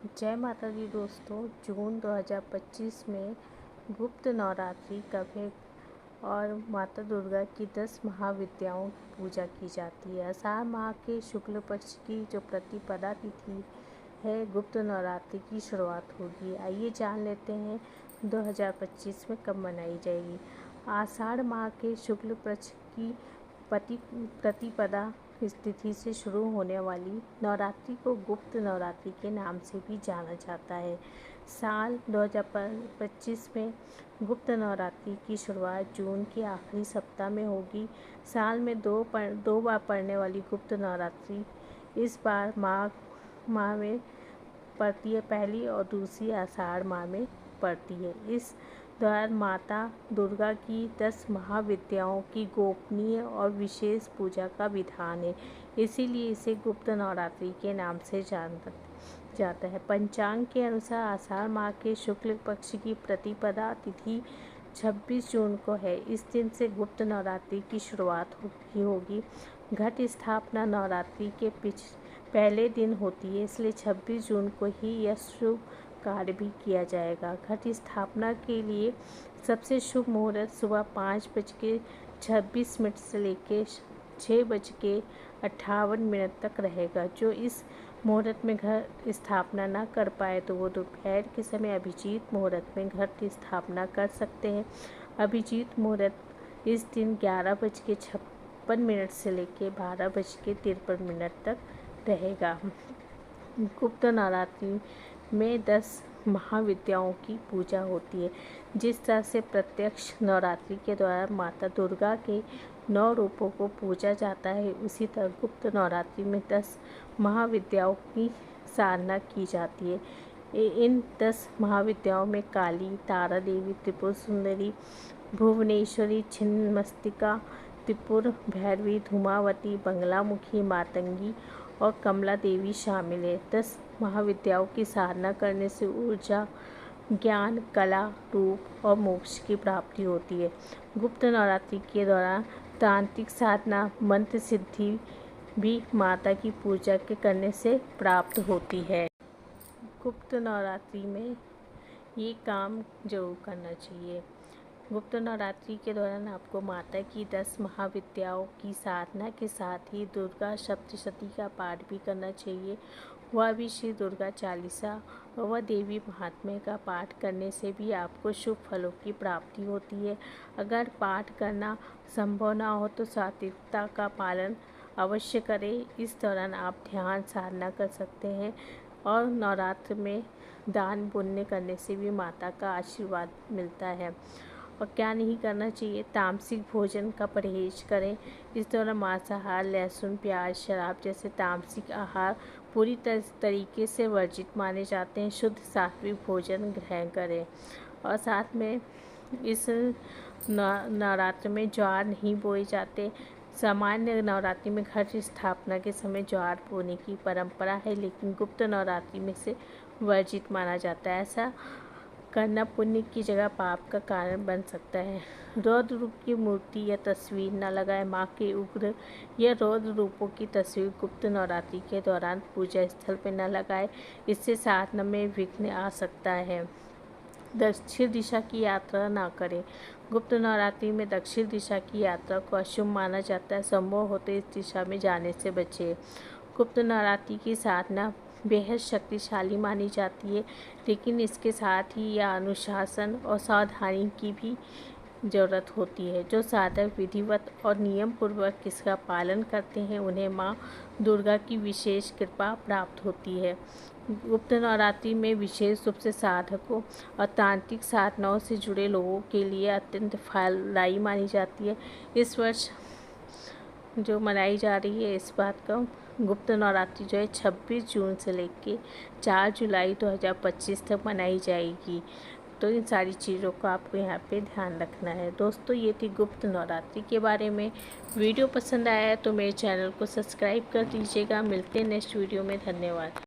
जय माता दी दोस्तों। जून 2025 में गुप्त नवरात्रि कब है और माता दुर्गा की 10 महाविद्याओं की पूजा की जाती है। आषाढ़ माह के शुक्ल पक्ष की जो प्रतिपदा तिथि है गुप्त नवरात्रि की शुरुआत होगी। आइए जान लेते हैं 2025 में कब मनाई जाएगी। आषाढ़ माह के शुक्ल पक्ष की प्रतिपदा तिथि से शुरू होने वाली नवरात्रि को गुप्त नवरात्रि के नाम से भी जाना जाता है। साल 2025 में गुप्त नवरात्रि की शुरुआत जून के आखिरी सप्ताह में होगी। साल में दो बार पड़ने वाली गुप्त नवरात्रि इस बार माह में पड़ती है। पहली और दूसरी आषाढ़ माह में पड़ती है। इस दौरान माता दुर्गा की 10 महाविद्याओं की गोपनीय और विशेष पूजा का विधान है, इसीलिए इसे गुप्त नवरात्रि के नाम से जाना जाता है। पंचांग के अनुसार आषाढ़ माह के शुक्ल पक्ष की प्रतिपदा तिथि 26 जून को है। इस दिन से गुप्त नवरात्रि की शुरुआत होगी। घट स्थापना नवरात्रि के पहले दिन होती है, इसलिए 26 जून को ही यह शुभ कार्य भी किया जाएगा। घट स्थापना के लिए सबसे शुभ मुहूर्त सुबह 5:26 से लेकर 6:58 तक रहेगा। जो इस मुहूर्त में घट स्थापना न कर पाए तो वो दोपहर के समय अभिजीत मुहूर्त में घट स्थापना कर सकते हैं। अभिजीत मुहूर्त इस दिन 11:56 से लेकर 12:53 तक रहेगा। गुप्त नवरात्रि में 10 महाविद्याओं की पूजा होती है। जिस तरह से प्रत्यक्ष नवरात्रि के दौरान माता दुर्गा के 9 रूपों को पूजा जाता है, उसी तरह गुप्त नवरात्रि में 10 महाविद्याओं की साधना की जाती है। इन 10 महाविद्याओं में काली, तारा देवी, त्रिपुर सुंदरी, भुवनेश्वरी, छिन्नमस्तिका, त्रिपुर भैरवी, धूमावती, बंगलामुखी, मातंगी और कमला देवी शामिल है। 10 महाविद्याओं की साधना करने से ऊर्जा, ज्ञान, कला, रूप और मोक्ष की प्राप्ति होती है। गुप्त नवरात्रि के दौरान तांत्रिक साधना, मंत्र सिद्धि भी माता की पूजा के करने से प्राप्त होती है। गुप्त नवरात्रि में ये काम जरूर करना चाहिए। गुप्त नवरात्रि के दौरान आपको माता की 10 महाविद्याओं की साधना के साथ ही दुर्गा सप्तशती का पाठ भी करना चाहिए। वह भी श्री दुर्गा चालीसा व देवी महात्म्य का पाठ करने से भी आपको शुभ फलों की प्राप्ति होती है। अगर पाठ करना संभव ना हो तो सात्विकता का पालन अवश्य करें। इस दौरान आप ध्यान साधना कर सकते हैं और नवरात्र में दान पुण्य करने से भी माता का आशीर्वाद मिलता है। और क्या नहीं करना चाहिए, तामसिक भोजन का परहेज करें। इस दौरान मांसाहार, लहसुन, प्याज, शराब जैसे तामसिक आहार पूरी तरीके से वर्जित माने जाते हैं। शुद्ध सात्विक भोजन ग्रहण करें और साथ में इस नवरात्र में ज्वार नहीं बोए जाते। सामान्य नवरात्रि में घट स्थापना के समय ज्वार बोने की परंपरा है, लेकिन गुप्त नवरात्रि में से वर्जित माना जाता है। ऐसा करना पुण्य की जगह पाप का कारण बन सकता है। रौद्र रूप की मूर्ति या तस्वीर न लगाएं। माँ के उग्र या रौद्र रूपों की तस्वीर गुप्त नवरात्रि के दौरान पूजा स्थल पर न लगाएं, इससे साधना में विघ्न आ सकता है। दक्षिण दिशा की यात्रा ना करें। गुप्त नवरात्रि में दक्षिण दिशा की यात्रा को अशुभ माना जाता है। संभव हो तो इस दिशा में जाने से बचें। गुप्त नवरात्रि की साधना बेहद शक्तिशाली मानी जाती है, लेकिन इसके साथ ही यह अनुशासन और सावधानी की भी ज़रूरत होती है। जो साधक विधिवत और नियम पूर्वक इसका पालन करते हैं उन्हें माँ दुर्गा की विशेष कृपा प्राप्त होती है। गुप्त नवरात्रि में विशेष रूप से साधकों और तांत्रिक साधनाओं से जुड़े लोगों के लिए अत्यंत फलदायी मानी जाती है। इस वर्ष जो मनाई जा रही है इस बात का गुप्त नवरात्रि जो है 26 जून से लेकर 4 जुलाई 2025 तक मनाई जाएगी। तो इन सारी चीज़ों को आपको यहाँ पे ध्यान रखना है। दोस्तों ये थी गुप्त नवरात्रि के बारे में। वीडियो पसंद आया है तो मेरे चैनल को सब्सक्राइब कर दीजिएगा। मिलते हैं नेक्स्ट वीडियो में। धन्यवाद।